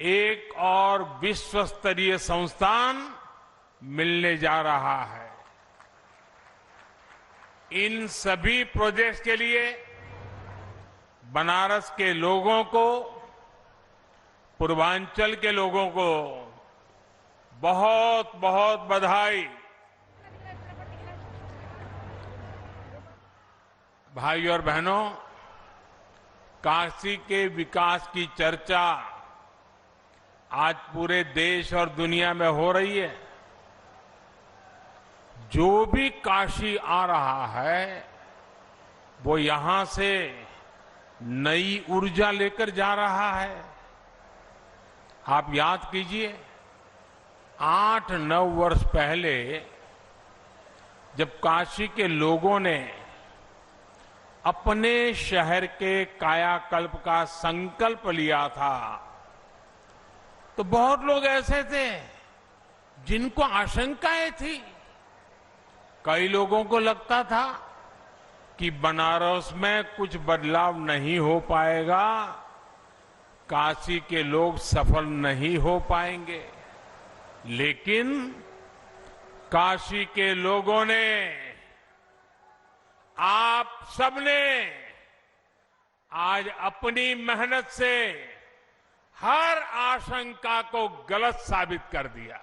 एक और विश्व स्तरीय संस्थान मिलने जा रहा है। इन सभी प्रोजेक्ट्स के लिए बनारस के लोगों को, पूर्वांचल के लोगों को बहुत बहुत बधाई। भाइयों और बहनों, काशी के विकास की चर्चा आज पूरे देश और दुनिया में हो रही है। जो भी काशी आ रहा है वो यहां से नई ऊर्जा लेकर जा रहा है। आप याद कीजिए, 8-9 वर्ष पहले जब काशी के लोगों ने अपने शहर के कायाकल्प का संकल्प लिया था तो बहुत लोग ऐसे थे जिनको आशंकाएं थी। कई लोगों को लगता था कि बनारस में कुछ बदलाव नहीं हो पाएगा, काशी के लोग सफल नहीं हो पाएंगे। लेकिन काशी के लोगों ने, आप सबने आज अपनी मेहनत से हर आशंका को गलत साबित कर दिया।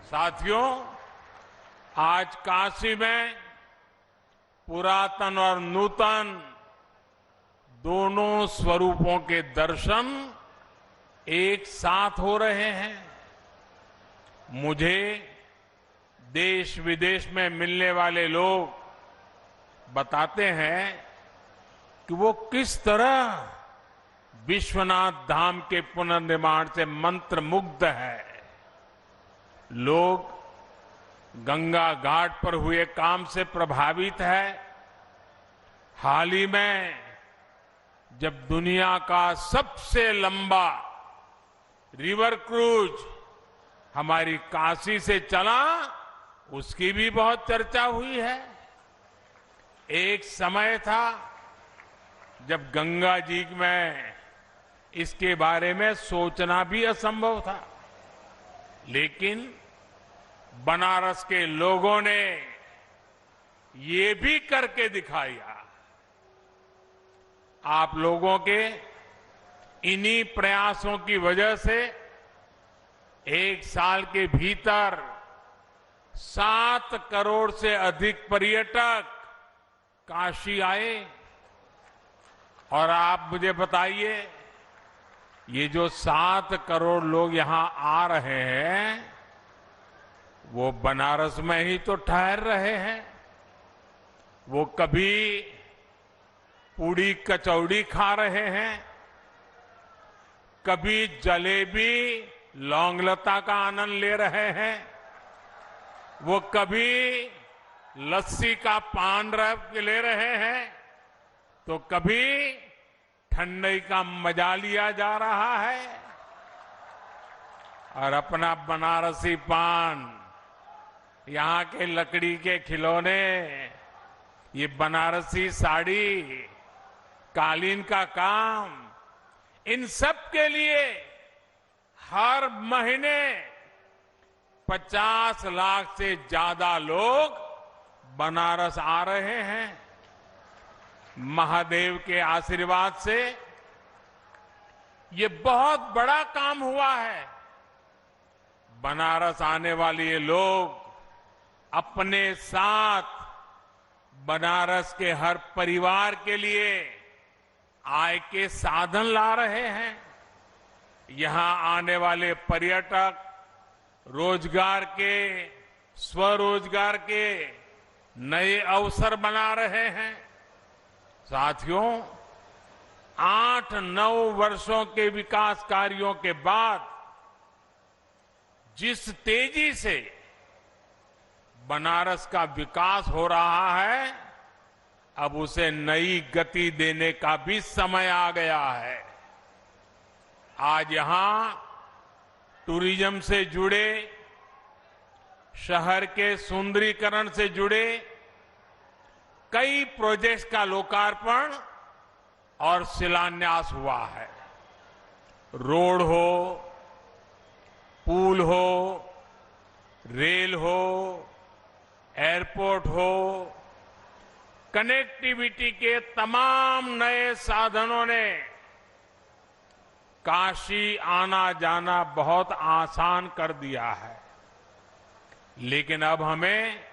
साथियों, आज काशी में पुरातन और नूतन दोनों स्वरूपों के दर्शन एक साथ हो रहे हैं। मुझे देश विदेश में मिलने वाले लोग बताते हैं कि वो किस तरह विश्वनाथ धाम के पुनर्निर्माण से मंत्रमुग्ध है। लोग गंगा घाट पर हुए काम से प्रभावित है। हाल ही में जब दुनिया का सबसे लंबा रिवर क्रूज हमारी काशी से चला, उसकी भी बहुत चर्चा हुई है। एक समय था जब गंगा जी में इसके बारे में सोचना भी असंभव था, लेकिन बनारस के लोगों ने ये भी करके दिखाया। आप लोगों के इन्हीं प्रयासों की वजह से एक साल के भीतर 7 करोड़ से अधिक पर्यटक काशी आए। और आप मुझे बताइए, ये जो 7 करोड़ लोग यहां आ रहे हैं वो बनारस में ही तो ठहर रहे हैं। वो कभी पूड़ी कचौड़ी खा रहे हैं, कभी जलेबी लौंगलता का आनंद ले रहे हैं, वो कभी लस्सी का पान ले रहे हैं, तो कभी ठंडई का मजा लिया जा रहा है। और अपना बनारसी पान, यहां के लकड़ी के खिलौने, ये बनारसी साड़ी, कालीन का काम, इन सब के लिए हर महीने 50 लाख से ज्यादा लोग बनारस आ रहे हैं। महादेव के आशीर्वाद से ये बहुत बड़ा काम हुआ है। बनारस आने वाले ये लोग अपने साथ बनारस के हर परिवार के लिए आय के साधन ला रहे हैं। यहां आने वाले पर्यटक रोजगार के, स्वरोजगार के नए अवसर बना रहे हैं। साथियों, 8-9 वर्षों के विकास कार्यों के बाद जिस तेजी से बनारस का विकास हो रहा है, अब उसे नई गति देने का भी समय आ गया है। आज यहां टूरिज्म से जुड़े, शहर के सुंदरीकरण से जुड़े कई प्रोजेक्ट्स का लोकार्पण और शिलान्यास हुआ है। रोड हो, पुल हो, रेल हो, एयरपोर्ट हो, कनेक्टिविटी के तमाम नए साधनों ने काशी आना जाना बहुत आसान कर दिया है। लेकिन अब हमें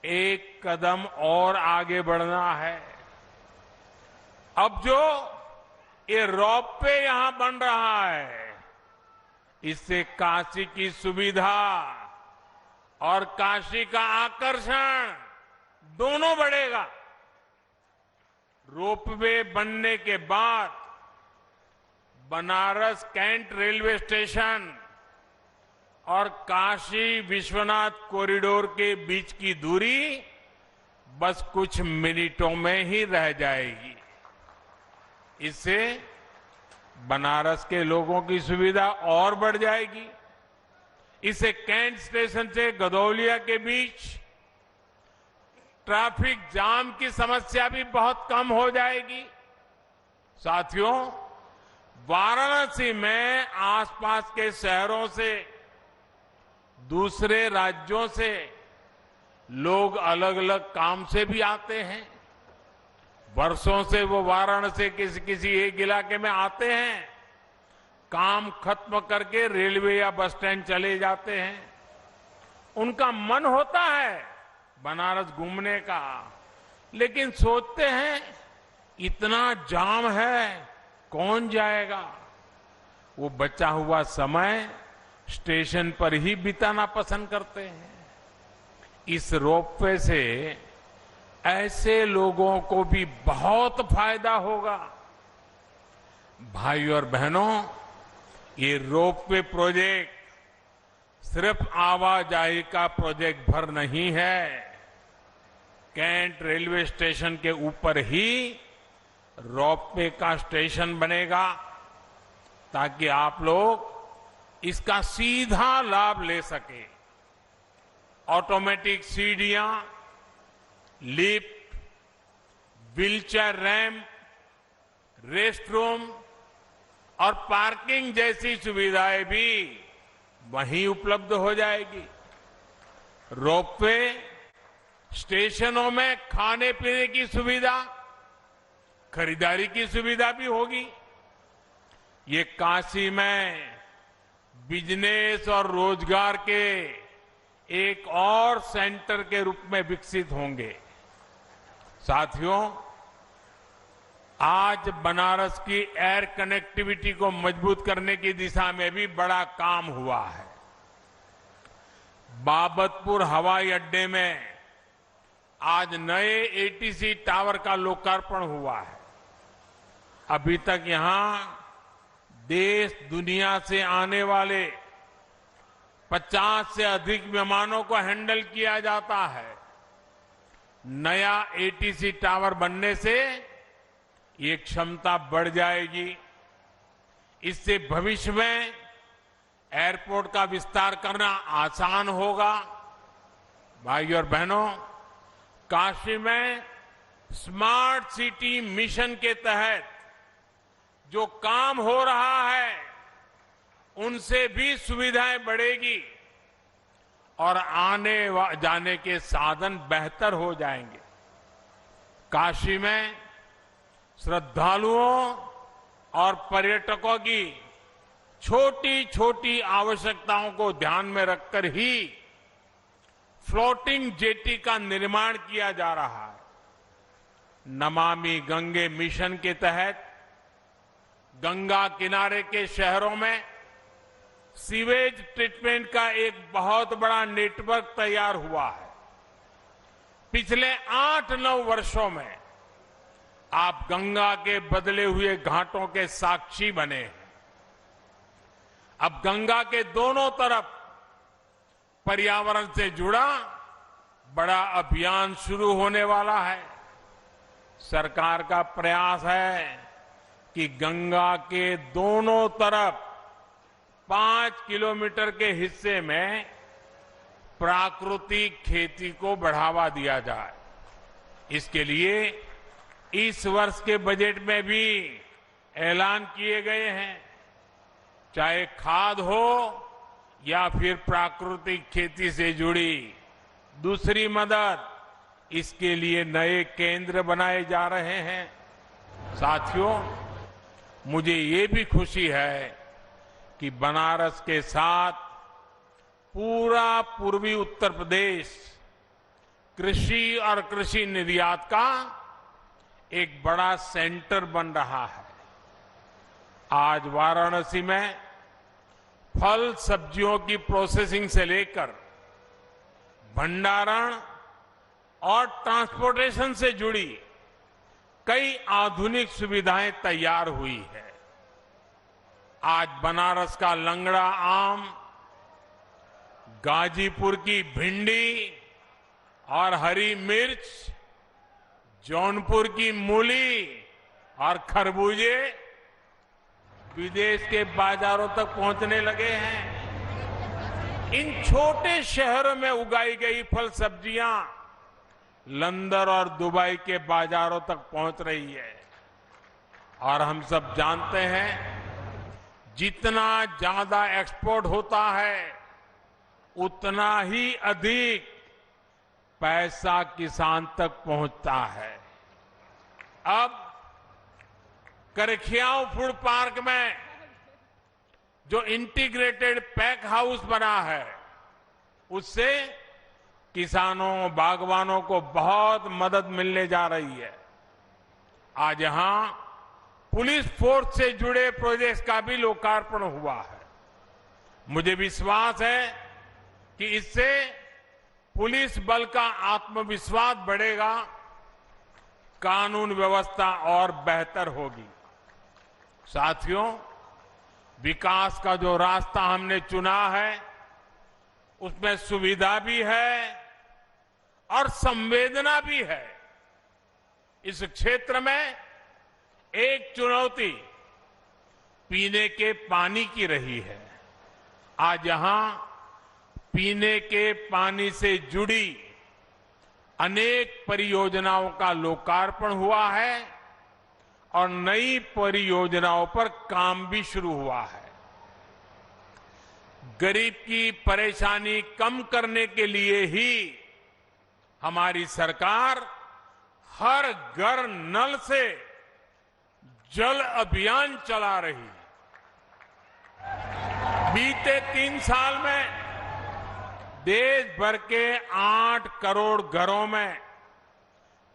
एक कदम और आगे बढ़ना है। अब जो ये रोपवे यहां बन रहा है, इससे काशी की सुविधा और काशी का आकर्षण दोनों बढ़ेगा। रोपवे बनने के बाद बनारस कैंट रेलवे स्टेशन और काशी विश्वनाथ कॉरिडोर के बीच की दूरी बस कुछ मिनटों में ही रह जाएगी। इससे बनारस के लोगों की सुविधा और बढ़ जाएगी। इससे कैंट स्टेशन से गदौलिया के बीच ट्रैफिक जाम की समस्या भी बहुत कम हो जाएगी। साथियों, वाराणसी में आसपास के शहरों से, दूसरे राज्यों से लोग अलग अलग काम से भी आते हैं। वर्षों से वो वाराणसी किसी एक इलाके में आते हैं, काम खत्म करके रेलवे या बस स्टैंड चले जाते हैं। उनका मन होता है बनारस घूमने का, लेकिन सोचते हैं इतना जाम है, कौन जाएगा। वो बचा हुआ समय स्टेशन पर ही बिताना पसंद करते हैं। इस रोपवे से ऐसे लोगों को भी बहुत फायदा होगा। भाई और बहनों, ये रोपवे प्रोजेक्ट सिर्फ आवाजाही का प्रोजेक्ट भर नहीं है। कैंट रेलवे स्टेशन के ऊपर ही रोपवे का स्टेशन बनेगा, ताकि आप लोग इसका सीधा लाभ ले सके। ऑटोमेटिक सीढ़ियां, lift, wheelchair ramp, rest room और पार्किंग जैसी सुविधाएं भी वहीं उपलब्ध हो जाएगी। रोपवे स्टेशनों में खाने पीने की सुविधा, खरीदारी की सुविधा भी होगी। ये काशी में बिजनेस और रोजगार के एक और सेंटर के रूप में विकसित होंगे। साथियों, आज बनारस की एयर कनेक्टिविटी को मजबूत करने की दिशा में भी बड़ा काम हुआ है। बाबतपुर हवाई अड्डे में आज नए एटीसी टावर का लोकार्पण हुआ है। अभी तक यहां देश दुनिया से आने वाले 50 से अधिक विमानों को हैंडल किया जाता है। नया एटीसी टावर बनने से ये क्षमता बढ़ जाएगी। इससे भविष्य में एयरपोर्ट का विस्तार करना आसान होगा। भाइयों और बहनों, काशी में स्मार्ट सिटी मिशन के तहत जो काम हो रहा है, उनसे भी सुविधाएं बढ़ेगी और आने जाने के साधन बेहतर हो जाएंगे। काशी में श्रद्धालुओं और पर्यटकों की छोटी छोटी आवश्यकताओं को ध्यान में रखकर ही फ्लोटिंग जेटी का निर्माण किया जा रहा है। नमामि गंगे मिशन के तहत गंगा किनारे के शहरों में सीवेज ट्रीटमेंट का एक बहुत बड़ा नेटवर्क तैयार हुआ है। पिछले 8-9 वर्षों में आप गंगा के बदले हुए घाटों के साक्षी बने हैं। अब गंगा के दोनों तरफ पर्यावरण से जुड़ा बड़ा अभियान शुरू होने वाला है। सरकार का प्रयास है कि गंगा के दोनों तरफ 5 किलोमीटर के हिस्से में प्राकृतिक खेती को बढ़ावा दिया जाए। इसके लिए इस वर्ष के बजट में भी ऐलान किए गए हैं। चाहे खाद हो या फिर प्राकृतिक खेती से जुड़ी दूसरी मदद, इसके लिए नए केंद्र बनाए जा रहे हैं। साथियों, मुझे ये भी खुशी है कि बनारस के साथ पूरा पूर्वी उत्तर प्रदेश कृषि और कृषि निर्यात का एक बड़ा सेंटर बन रहा है। आज वाराणसी में फल सब्जियों की प्रोसेसिंग से लेकर भंडारण और ट्रांसपोर्टेशन से जुड़ी कई आधुनिक सुविधाएं तैयार हुई है। आज बनारस का लंगड़ा आम, गाजीपुर की भिंडी और हरी मिर्च, जौनपुर की मूली और खरबूजे विदेश के बाजारों तक पहुंचने लगे हैं। इन छोटे शहरों में उगाई गई फल सब्जियां लंदन और दुबई के बाजारों तक पहुंच रही है। और हम सब जानते हैं, जितना ज्यादा एक्सपोर्ट होता है उतना ही अधिक पैसा किसान तक पहुंचता है। अब करखियाओं फूड पार्क में जो इंटीग्रेटेड पैक हाउस बना है, उससे किसानों, बागवानों को बहुत मदद मिलने जा रही है। आज यहां पुलिस फोर्स से जुड़े प्रोजेक्ट्स का भी लोकार्पण हुआ है। मुझे विश्वास है कि इससे पुलिस बल का आत्मविश्वास बढ़ेगा, कानून व्यवस्था और बेहतर होगी। साथियों, विकास का जो रास्ता हमने चुना है उसमें सुविधा भी है और संवेदना भी है। इस क्षेत्र में एक चुनौती पीने के पानी की रही है। आज यहां पीने के पानी से जुड़ी अनेक परियोजनाओं का लोकार्पण हुआ है और नई परियोजनाओं पर काम भी शुरू हुआ है। गरीब की परेशानी कम करने के लिए ही हमारी सरकार हर घर नल से जल अभियान चला रही है। बीते 3 साल में देश भर के 8 करोड़ घरों में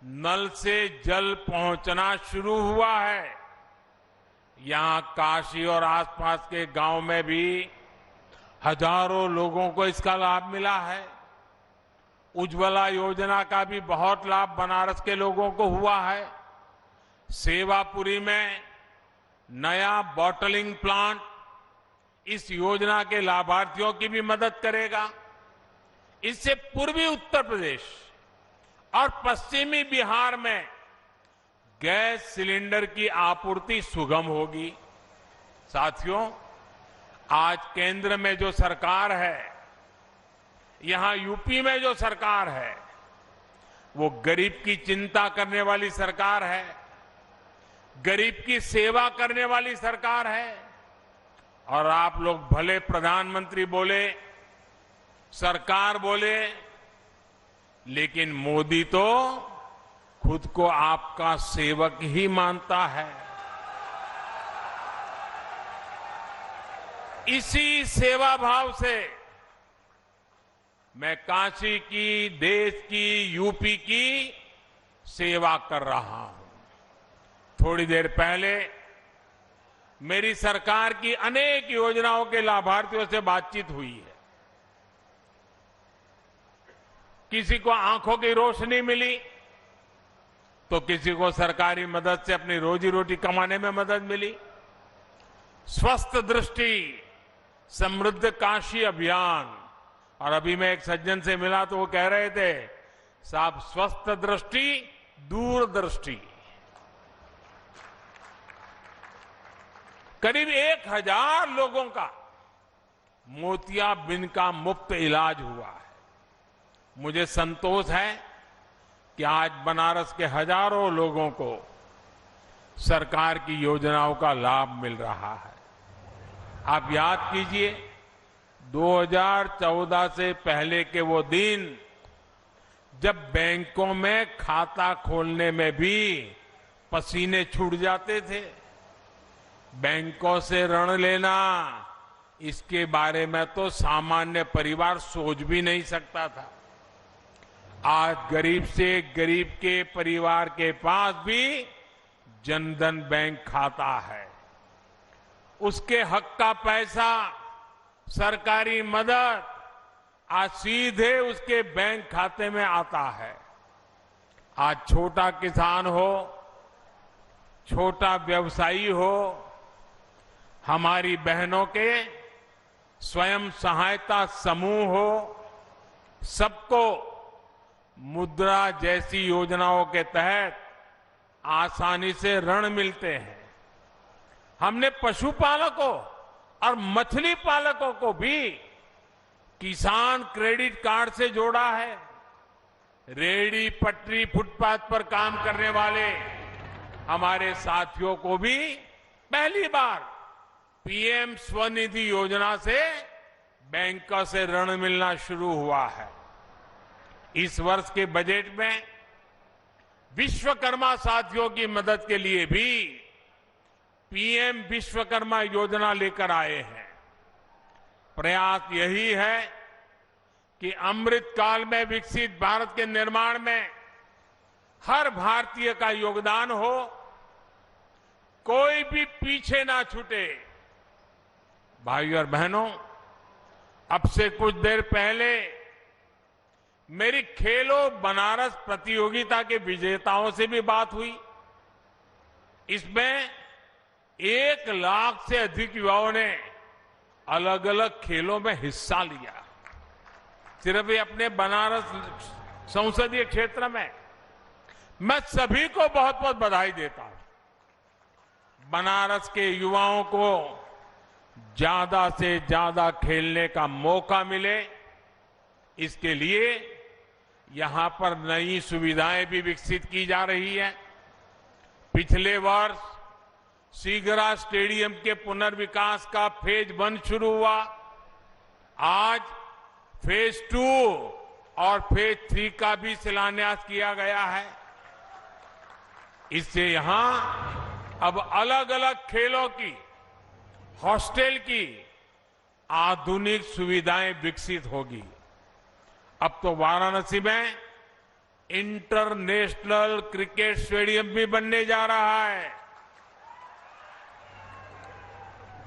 नल से जल पहुंचना शुरू हुआ है। यहां काशी और आसपास के गांव में भी हजारों लोगों को इसका लाभ मिला है। उज्ज्वला योजना का भी बहुत लाभ बनारस के लोगों को हुआ है। सेवापुरी में नया बॉटलिंग प्लांट इस योजना के लाभार्थियों की भी मदद करेगा। इससे पूर्वी उत्तर प्रदेश और पश्चिमी बिहार में गैस सिलेंडर की आपूर्ति सुगम होगी। साथियों, आज केंद्र में जो सरकार है, यहां यूपी में जो सरकार है, वो गरीब की चिंता करने वाली सरकार है, गरीब की सेवा करने वाली सरकार है। और आप लोग भले प्रधानमंत्री बोले, सरकार बोले, लेकिन मोदी तो खुद को आपका सेवक ही मानता है। इसी सेवा भाव से मैं काशी की, देश की, यूपी की सेवा कर रहा हूं। थोड़ी देर पहले मेरी सरकार की अनेक योजनाओं के लाभार्थियों से बातचीत हुई है। किसी को आंखों की रोशनी मिली तो किसी को सरकारी मदद से अपनी रोजी रोटी कमाने में मदद मिली। स्वस्थ दृष्टि समृद्ध काशी अभियान, और अभी मैं एक सज्जन से मिला तो वो कह रहे थे, साहब स्वस्थ दृष्टि दूरदृष्टि। करीब 1000 लोगों का मोतियाबिंद का मुफ्त इलाज हुआ है। मुझे संतोष है कि आज बनारस के हजारों लोगों को सरकार की योजनाओं का लाभ मिल रहा है। आप याद कीजिए 2014 से पहले के वो दिन जब बैंकों में खाता खोलने में भी पसीने छूट जाते थे। बैंकों से ऋण लेना, इसके बारे में तो सामान्य परिवार सोच भी नहीं सकता था। आज गरीब से गरीब के परिवार के पास भी जनधन बैंक खाता है। उसके हक का पैसा, सरकारी मदद आज सीधे उसके बैंक खाते में आता है। आज छोटा किसान हो, छोटा व्यवसायी हो, हमारी बहनों के स्वयं सहायता समूह हो, सबको मुद्रा जैसी योजनाओं के तहत आसानी से ऋण मिलते हैं। हमने पशुपालकों और मछली पालकों को भी किसान क्रेडिट कार्ड से जोड़ा है। रेहड़ी पटरी फुटपाथ पर काम करने वाले हमारे साथियों को भी पहली बार पीएम स्वनिधि योजना से बैंकों से ऋण मिलना शुरू हुआ है। इस वर्ष के बजट में विश्वकर्मा साथियों की मदद के लिए भी पीएम विश्वकर्मा योजना लेकर आए हैं। प्रयास यही है कि अमृत काल में विकसित भारत के निर्माण में हर भारतीय का योगदान हो, कोई भी पीछे ना छूटे। भाइयों और बहनों, अब से कुछ देर पहले मेरी खेलो बनारस प्रतियोगिता के विजेताओं से भी बात हुई। इसमें 1 लाख से अधिक युवाओं ने अलग अलग खेलों में हिस्सा लिया। सिर्फ ये अपने बनारस संसदीय क्षेत्र में। मैं सभी को बहुत बहुत बधाई देता हूं। बनारस के युवाओं को ज्यादा से ज्यादा खेलने का मौका मिले, इसके लिए यहां पर नई सुविधाएं भी विकसित की जा रही है। पिछले वर्ष सीगरा स्टेडियम के पुनर्विकास का फेज 1 शुरू हुआ। आज फेज 2 और फेज 3 का भी शिलान्यास किया गया है। इससे यहां अब अलग अलग खेलों की, हॉस्टल की आधुनिक सुविधाएं विकसित होगी। अब तो वाराणसी में इंटरनेशनल क्रिकेट स्टेडियम भी बनने जा रहा है।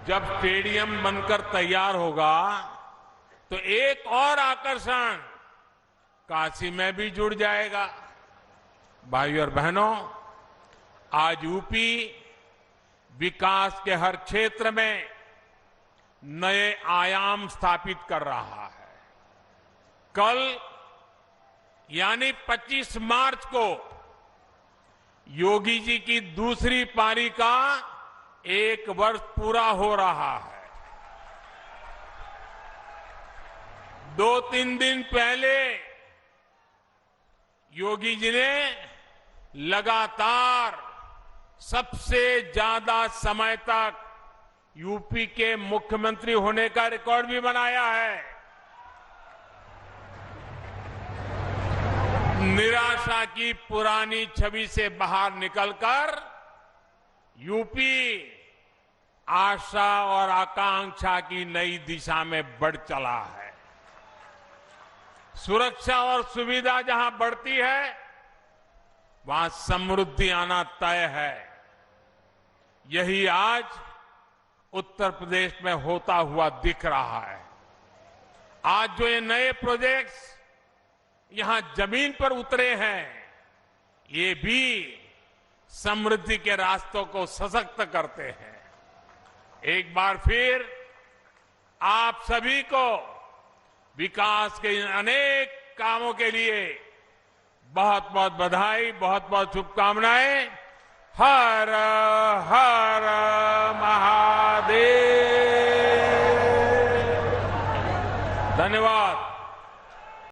जब स्टेडियम बनकर तैयार होगा तो एक और आकर्षण काशी में भी जुड़ जाएगा। भाइयों और बहनों, आज यूपी विकास के हर क्षेत्र में नए आयाम स्थापित कर रहा है। कल यानी 25 मार्च को योगी जी की दूसरी पारी का 1 वर्ष पूरा हो रहा है। 2-3 दिन पहले योगी जी ने लगातार सबसे ज्यादा समय तक यूपी के मुख्यमंत्री होने का रिकॉर्ड भी बनाया है। निराशा की पुरानी छवि से बाहर निकलकर यूपी आशा और आकांक्षा की नई दिशा में बढ़ चला है। सुरक्षा और सुविधा जहां बढ़ती है, वहां समृद्धि आना तय है। यही आज उत्तर प्रदेश में होता हुआ दिख रहा है। आज जो ये नए प्रोजेक्ट्स यहां जमीन पर उतरे हैं, ये भी समृद्धि के रास्तों को सशक्त करते हैं। एक बार फिर आप सभी को विकास के इन अनेक कामों के लिए बहुत बहुत बधाई, बहुत बहुत शुभकामनाएं। हर हर महादेव। धन्यवाद।